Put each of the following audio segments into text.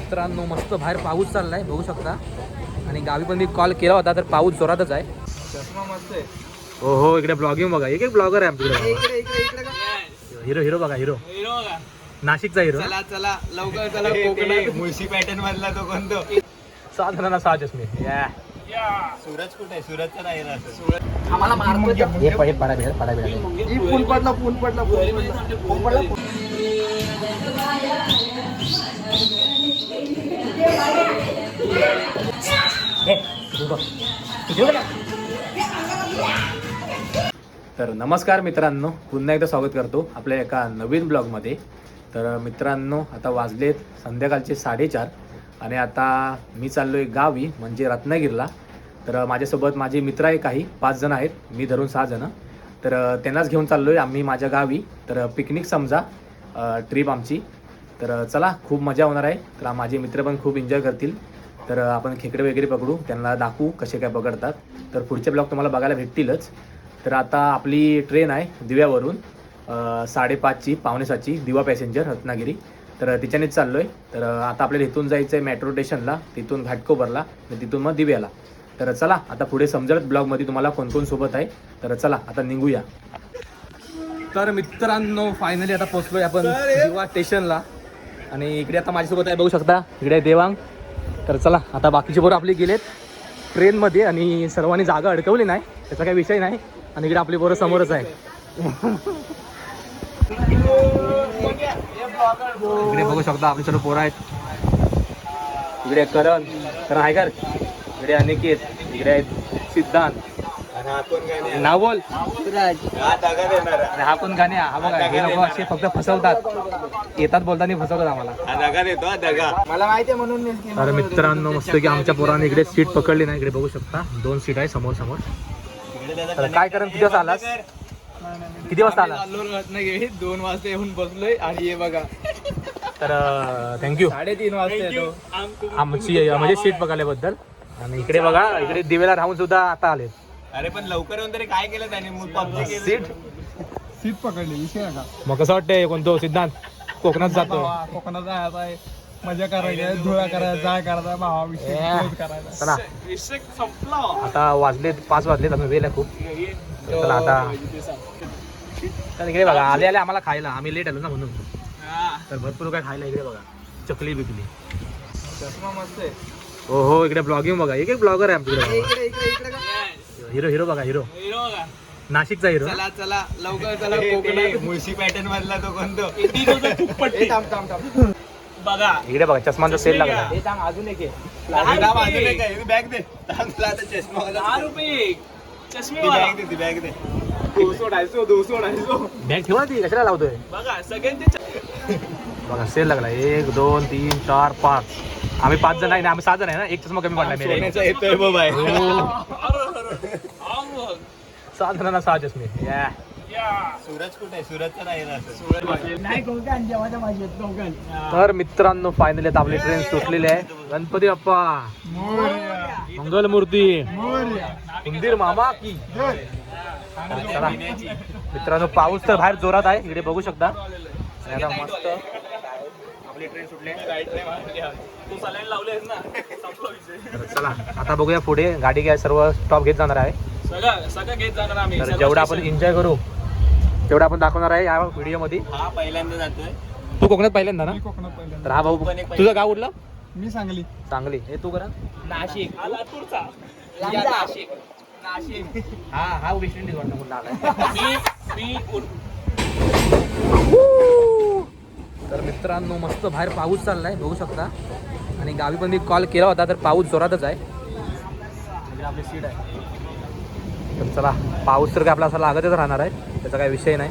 मित्रांनो मस्त बाहेर पाऊस चाललाय बघू शकता. आणि गावी पण मी कॉल केला होता तर पाऊस जोरातच आहे. चष्मा मस्त आहे. हो हो इकडे ब्लॉगिंग बघा. एक ब्लॉगर आहे आमच्याकडे. हिरो हिरो बघा. हिरो नाशिकचा हिरो. चला चला लवकर चला. कोकणात मुळशी पॅटर्न मधला तो कोणतो 7 जणांना 6 चष्मे. सूरज कुठे आहे? सूरजचा नाही सूरज आम्हाला मारतो. हे पडा भेळ फुल पडला फुल पडला फुल पडला. तर नमस्कार मित्रांनो, पुन्हा एकदा स्वागत करतो आपल्या एका नवीन ब्लॉगमध्ये. तर मित्रांनो आता वाजलेत संध्याकाळचे 4:30 आणि आता मी चाललो आहे गावी म्हणजे रत्नागिरीला. तर माझ्यासोबत माझे मित्र आहे काही 5 जण आहेत, मी धरून 6 जण. तर त्यांनाच घेऊन चाललो आहे आम्ही माझ्या गावी. तर पिकनिक समजा ट्रिप आमची. तर चला खूप मजा होणार आहे. तर माझे मित्र पण खूप एन्जॉय करतील. तर आपण खेकडे वगैरे पकडू, त्यांना दाखवू कसे काय पकडतात. तर पुढचे ब्लॉग तुम्हाला बघायला भेटतीलच. तर आता आपली ट्रेन आहे दिव्यावरून 5:30ची 6:45ची दिवा पॅसेंजर रत्नागिरी. तर तिच्यानेच चाललो आहे. तर आता आपल्याला इथून जायचं आहे मेट्रो स्टेशनला, तिथून घाटकोपरला, तिथून मग दिव्याला. तर चला आता पुढे समजेल ब्लॉगमध्ये तुम्हाला कोण कोण सोबत आहे. तर चला आता निघूया. तर मित्रांनो फायनली आता पोहोचलोय आपण दिवा स्टेशनला. आणि इकडे आता माझ्यासोबत आहे बघू शकता, इकडे आहे देवांग. तर चला आता बाकीचे पोरं आपली गेलेत ट्रेनमध्ये आणि सर्वांनी जागा अडकवली नाही, त्याचा काही विषय नाही. आणि इकडे आपली पोरं समोरच आहे. इकडे बघू शकता आपली सर्व पोरं आहेत. इकडे करण आहे का, इकडे अनिकेत, इकडे आहेत सिद्धांत. नाव बोल. हा पण गाणे. हा बघा हे लोक असे फक्त फसवतात, येतात बोलताना फसवतात आम्हाला. मला माहिती आहे म्हणून. तर मित्रांनो मस्त की आमच्या पोरांनी इकडे सीट पकडली नाही. इकडे बघू शकता 2 सीट आहे समोर समोर. तर काय करण किती वाजता आलास? किती वाजता आला? 2 वाजता येऊन बसलोय आणि हे बघा. तर थँक्यू 3:30 वाजता येतो आमची म्हणजे सीट पकडल्याबद्दल. आणि इकडे बघा, इकडे दिवेला राहून सुद्धा आता आले. अरे पण लवकर येऊन तरी काय केलं त्याने? पबजी सीट पकडली विषय का. मग कसं वाटतंय कोणतो सिद्धांत कोकणात जातो? कोकणात जायचं आहे, मजा करायची आहे, धुळा करायचा, जाय करायचा, भावा विषय करायचा. चला विषय संपला. आता वाजलेत 5 वाजलेत, आम्ही वेळ आहे खूप. चला आता तर इकडे बघा आले आम्हाला खायला, आम्ही लेट आलो ना म्हणून. तर भरपूर काय खायला इकडे बघा, चकली बिकली. चष्मा मस्त आहे. हो हो इकडे ब्लॉगिंग बघा. एक ब्लॉगर आहे आमच्याकडे. हिरो हिरो बघा. हिरो नाशिकचा हिरो. चला चला लवकर चला. कोकणात मुळशी पॅटर्न मधला तो कोणतो बघा. इकडे बघा चष्माचा सेल लागला. अजून एक बॅग दे. चष्मा बॅग दे. 200 बॅग ठेवा ती कशाला लावतोय. बघा सगळ्यांचे बघा सेल लागला. 1 2 3 4 5. आम्ही 5 जण आहे ना, आम्ही 6 जण आहे ना. एक चष्मा कमी पडला मेरे. 7 जणांना 6 चष्मे. सूरज कुठे आहे? सूरजचा नाही. तर मित्रांनो फायनली आता आपली ट्रेन सुटलेली आहे. गणपती बाप्पा मंगल मूर्ती उंदीर मामा की. चला मित्रांनो पाऊस तर बाहेर जोरात आहे, इकडे बघू शकता. आता मस्त आपली ट्रेन सुटली. चला आता बघूया पुढे गाडी काय सर्व स्टॉप घेत जाणार आहे. सगळं घेत जाणार आम्ही. तर जेवढा आपण एन्जॉय करू तेवढा आपण दाखवणार आहे या व्हिडिओ मध्ये. हा पहिल्यांदा जातोय. तू कोकणात पहिल्यांदा ना? तर हा भाऊ तुझं गाव कुठलं? मी सांगली. सांगली. हे तू करा नाशिक. नाशिक. हा वेस्ट इंडिज वाटतं कुठला आलाय. तर मित्रांनो मस्त बाहेर पाऊस चाललाय बघू शकता. आणि गावी पण मी कॉल केला होता तर पाऊस जोरातच आहे. आपली सीट आहे. तर चला पाऊस तर काय आपला असं लागतच राहणार आहे, त्याचा काही विषय नाही.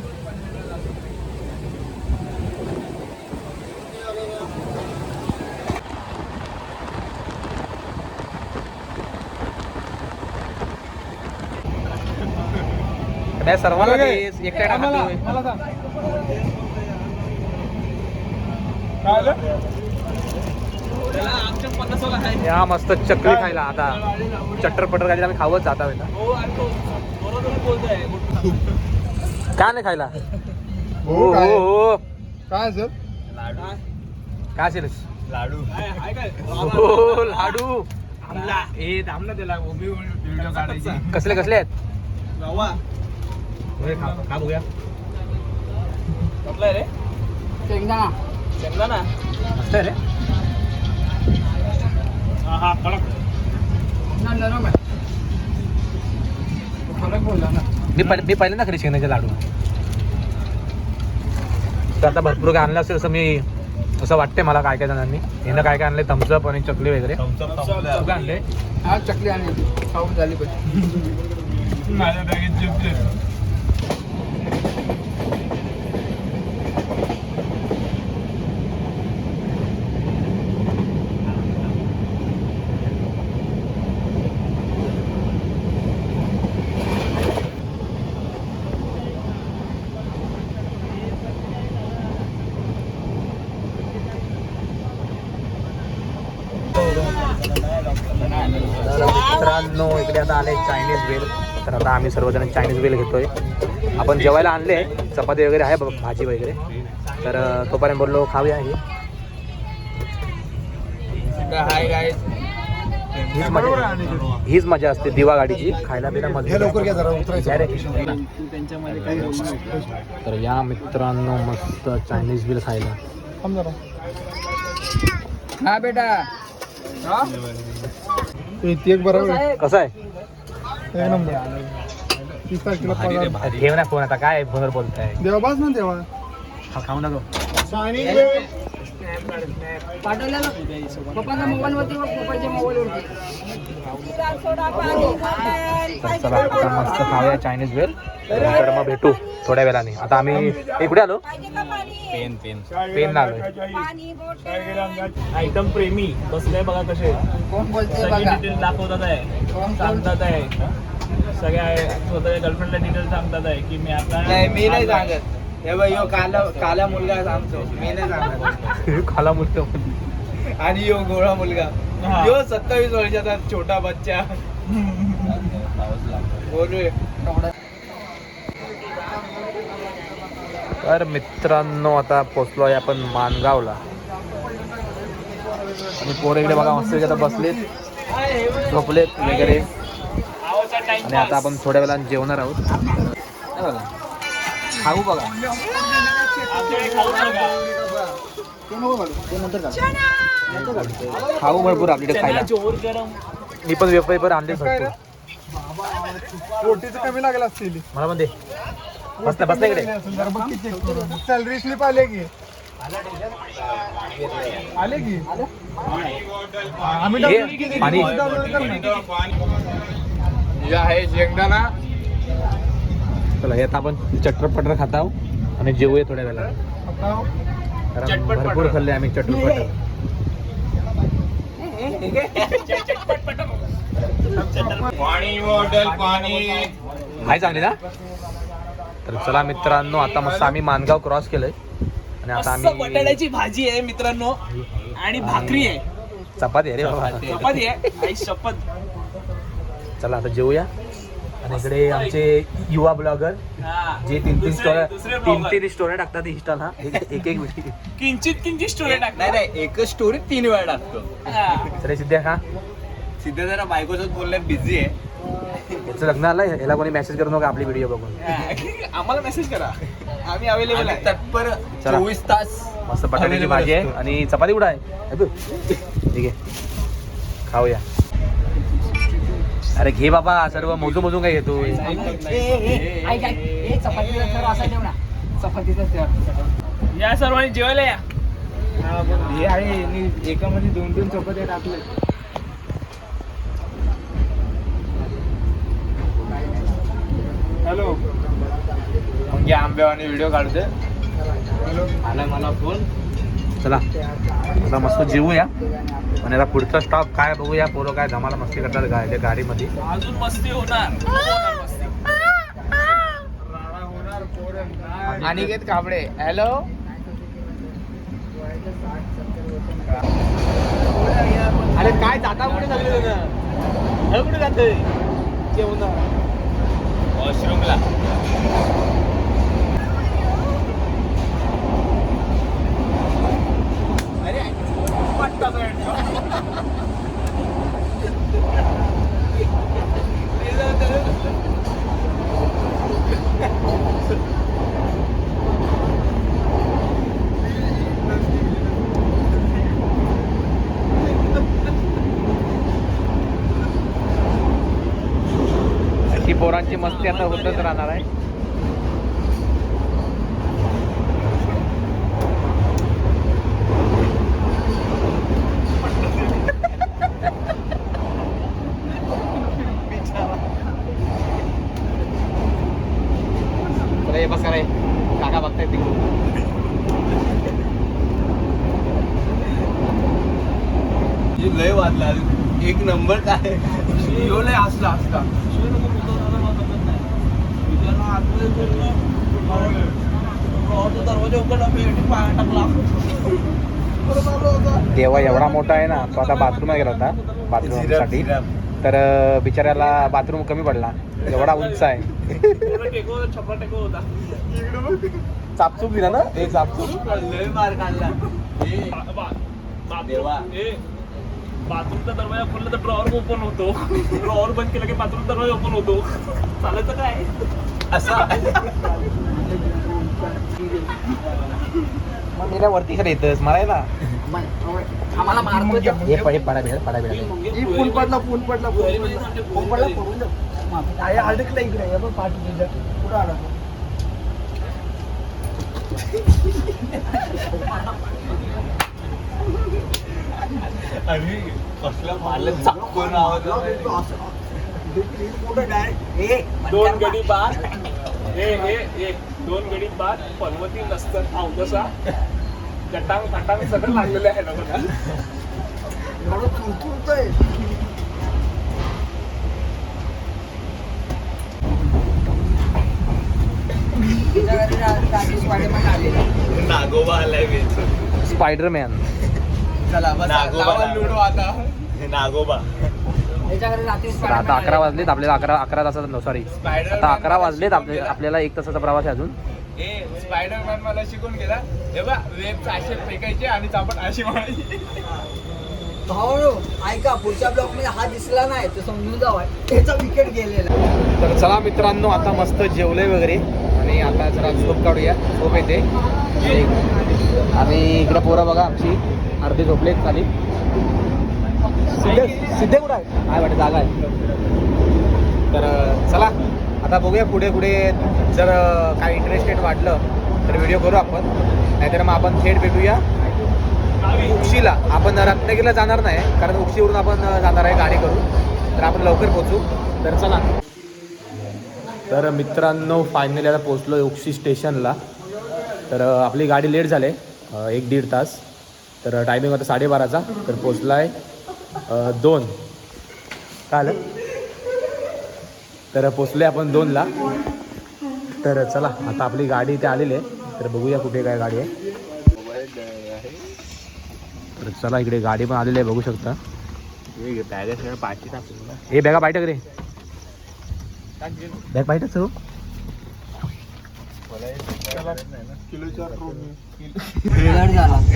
सर्वांना एकट्या या मस्त चकली खायला. आता चट्टर पटर खायला आम्ही खावत जाता काय नाही खायला. हो हो काय असेल काय असेल लाडू हो लाडू हे थांब ना त्याला उभी व्हिडिओ काढायची. कसले कसले आहेत रवा खा बघूया कुठला रे? शेंगदाणा. शेंगदाणा मस्त आहे रे हा कडक. फरक बोलला ना. मी पहिल्यांदा खरी शेंगण्याचे लाडू तर आता भरपूर काय आणलं असेल असं मी असं वाटतंय मला काय काय जणांनी यांना काय काय आणले थम्सअप आणि चकली वगैरे सगळं आणले. हा चकली आणि खाऊन झाली पाहिजे. माझ्या बॅगेत चिप्स. तर मित्रांनो इकडे आता आले चायनीज वेल तर आता आम्ही सर्वजण चायनीज वेल घेतोय. आपण जेवायला आणले चपाती वगैरे आहे भाजी वगैरे तर तोपर्यंत बोललो खाऊया ही. Hi guys. हीच मजा असते दिवा गाडीची खायला बिना मजा. तर या मित्रांनो मस्त चायनीज वेल खायला. हा बेटा. एक बरोबर कसं आहे एक नंबर. ठेव ना फोन आता काय फोनवर बोलताय देवा बाज ना देवा. खाऊ नको पाठवलेलं पप्पाच्या मोबाईलवरती पप्पाच्या मोबाईलवरती. तर चला आता मस्त खाऊया चायनीज वेल तर मग भेटू थोड्या वेळाने. आता आम्ही कुठे आलो पेन आलोय. आयटम प्रेमी बसलाय बघा कसे कोण बोलते सगळे बघा. डिटेल दाखवतात आहे. कोण सांगतात आहे सगळ्या स्वतःच्या गर्लफ्रेंडला डिटेल सांगतात आहे की मी आता नाही मी नाही सांगत. हे बघ यो काला मुलगा सांगतो. मी नाही सांगत. खाला मुलगा आणि यो गोळा मुलगा हा. यो 27 वर्षाचा छोटा बच्चा बोलू. तर मित्रांनो आता पोचलोय आपण माणगावला आणि पोरं इकडे बघा मस्त आता बसलेत झोपलेत वगैरे आणि आता आपण थोड्या वेळाने जेवणार आहोत. हे बघा खाऊ बघा खाऊ भरपूर आपल्याकडे खायला. जोर गरम. मी पण वेफर आणले भरपूर. रोटीचं कमी लागला असतील. मला पण दे बस बस इकडे. सॅलरी स्लिप आले की आले की आम्ही हे पाणी आहे शेंगदाणा. चला हे आता आपण चटरपटर खाता आहोत आणि जेवूया थोड्या वेळाला कारण भरपूर खाल्ले आम्ही चटरपटर. पाणी बॉटल पाणी. हाय चांगली ना. तर चला मित्रांनो आता मस्त आम्ही माणगाव क्रॉस केलंय आणि आता आम्ही बटाट्याची भाजी आहे मित्रांनो आणि भाकरी आहे. चपाती आहे रे बाबा. चपाती आहे. आई शपथ. चला आता जेवूया. आणि इकडे आमचे युवा ब्लॉगर जे तीन स्टोऱ्या टाकतात इंस्टाला एक व्हिडिओ. किंचित स्टोरी टाक. नाही नाही एकच स्टोरी 3 वेळा टाकतो. सरे सिद्ध्या का सिद्धा जरा बायकोच बोलण्यात बिझी आहे. याचं लग्न आलंय याला कोणी मेसेज करू नका आपली व्हिडिओ बघून. आम्हाला मेसेज करा. आम्ही अवेलेबल आहे तत्पर चला. 24 तास. मस्त बटाट्याची भाजी आहे आणि चपाती कुठं आहे ठीक आहे खाऊया. अरे घे बाबा सर्व मोजून काय घेतो. चपातीचा थर असा ठेव ना. चपातीचा थर. या सर्वांनी जेवायला या. हे आहे एकामध्ये 2-2 चपात्या टाकले. हॅलो म्हणजे आंब्यावाने व्हिडिओ काढते. आला मला फोन. चला आता मस्त जेवूया आणि आता पुढचा स्टॉप काय बघूया. पोरं काय धमाला मस्ती करतात गाडीमध्ये. अजून मस्ती होणार. अनिकेत कांबळे हॅलो. अरे काय जाता कुठे चालले तुम्ही. कुठे जाते वॉशरूमला. मित्रांची मस्ती आता होतच राहणार आहे. हे बस रे काका बघताय तिकडून. लय वाटला एक नंबर काय लय हसला हसला दरवाजा उघडला पाय टाकला. देवा एवढा मोठा आहे ना, तो आता बाथरूम गेला होता बाथरूमसाठी, तर बिचाऱ्याला बाथरूम कमी पडला, एवढा उंच आहे. चापचूप दिला ना, एक चापचूप लय मार काढला. देवा बाथरूमचा दरवाजा खोलला तर ड्रॉवर ओपन होतो, ड्रॉवर बंद केला की बाथरूम दरवाजा ओपन होतो. चालायचं काय असा मग मेरा वरती खरं येतस मारायला. आम्हाला मारतो. हे पडे पडा पूल पडला पडून अडकला इकडे पाठी पुढे अडकला. आणि कसला मारलं चाकून आवाज. दोन गडी बाद दोन गडी बाद पनवती नसतं अवदसा गटांग फटांग सगळं लागलेलं आहे ना बघा. नागोबा आलाय स्पायडरमॅन. चला बस नागोबा लुडो आता नागोबा. तर आता 11 वाजलेत आपल्याला, 11 तासाचा सॉरी आता 11 वाजलेत आपल्याला 1 तासाचा प्रवास आहे अजून. स्पायडरमॅन मला शिकून गेला हे बघ, वेब असे फेकायचे आणि चापट अशी मारायची. ऐका पुढच्या ब्लॉक मध्ये हा दिसला नाही तर समजून जावा त्याचा विकेट गेलेला. तर चला मित्रांनो, आता मस्त जेवले वगैरे आणि आता जरा झोप काढूया. झोप येते आणि इकडे पोरं बघा आमची अर्धी झोपलेत खाली. सिद्धे कुठं आहे वाटतं जागा आहे. तर चला आता बघूया पुढे जर काय इंटरेस्टेड वाटलं तर व्हिडिओ करू आपण, नाहीतर मग आपण थेट भेटूया उक्षीला. आपण रत्नागिरीला जाणार नाही कारण उक्षीवरून आपण जाणार आहे गाडी करून, तर आपण लवकर पोहोचू. तर चला. तर मित्रांनो फायनली आता पोचलो उक्षी स्टेशनला. तर आपली गाडी लेट झाली 1-1.5 तास. तर टायमिंग होता 12:30चा, तर पोचला आहे 2 काय आलं. तर पोचले आपण 2ला. तर चला आता आपली गाडी इथे आलेली आहे, तर बघूया कुठे काय गाडी आहे. तर चला इकडे गाडी पण आलेली आहे, बघू शकता. हे बॅगा पाहिजे रे, बॅग पाहिजेच हो.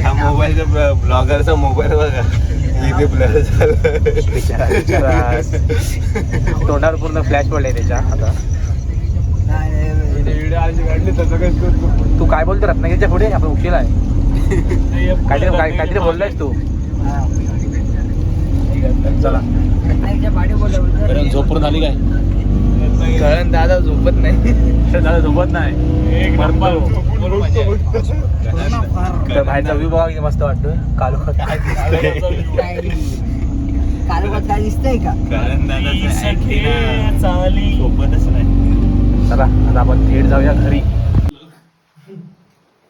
हा मोबाईलचा ब्लॉगरचा मोबाईल बघा इथे ब्लर झालं. तोंडावर पूर्ण फ्लॅश पडले त्याच्या. आता तू काय बोलतो रत्नागिरीच्या पुढे आपण उशीला आहे काहीतरी बोललायस तू. चला झोपून झाली काय कारण दादा झोपत नाही. दादा झोपत नाही. तर बाहेरचा व्ह्यू बघा किती मस्त वाटतोय. कालोखात काय दिसतंय का. कारण दादा झोपतच नाही. चला आता आपण थेट जाऊया घरी.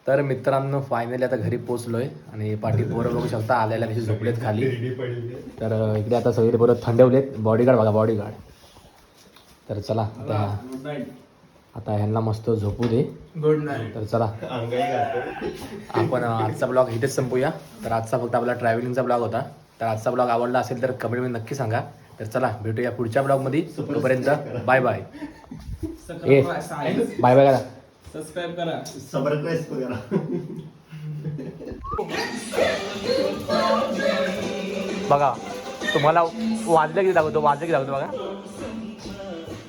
तर मित्रांनो फायनली आता घरी पोचलोय आणि पाठी पोरं बघू शकता आल्याला कशी झोपलेत खाली. तर इकडे आता सगळे पोरं थंडवलेत. बॉडीगार्ड बघा बॉडीगार्ड. तर चला आता ह्यांना मस्त झोपू दे. Good night. तर चला आपण आजचा ब्लॉग इथेच संपूया. तर आजचा फक्त आपला ट्रॅव्हलिंगचा ब्लॉग होता. तर आजचा ब्लॉग आवडला असेल तर कमेंटमध्ये नक्की सांगा. तर चला भेटूया पुढच्या ब्लॉगमध्ये. तोपर्यंत बाय बाय. बाय बाय करा. सबस्क्राईब करा. बघा तुम्हाला वाजलं किती दाखवतो बघा.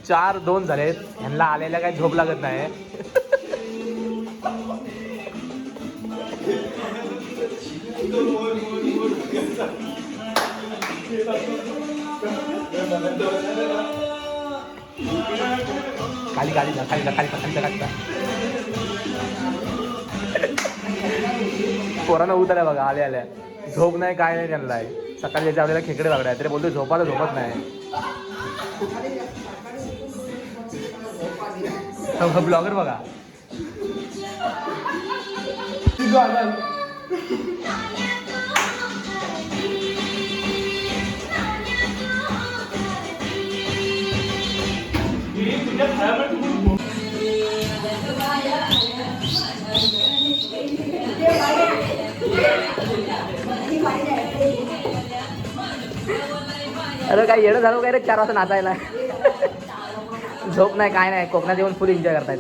4-2 झालेत. ह्यांना आलेल्या काही झोप लागत नाही. खाली खाली जा खाली जा खाली खाली जा खाली जा. पोरांना उतरल्या बघा आल्या आल्या. झोप नाही काय नाही त्यांना आहे. सकाळी त्याच्या आपल्याला खेकडे लागले तरी बोलतो झोपायला झोपत नाही. ब्लॉगर बघा. अरे काय येणं झालं काय रे 4 वाजता नाचायला. झोप नाही काय नाही. कोकणात येऊन फुल एन्जॉय करतायत.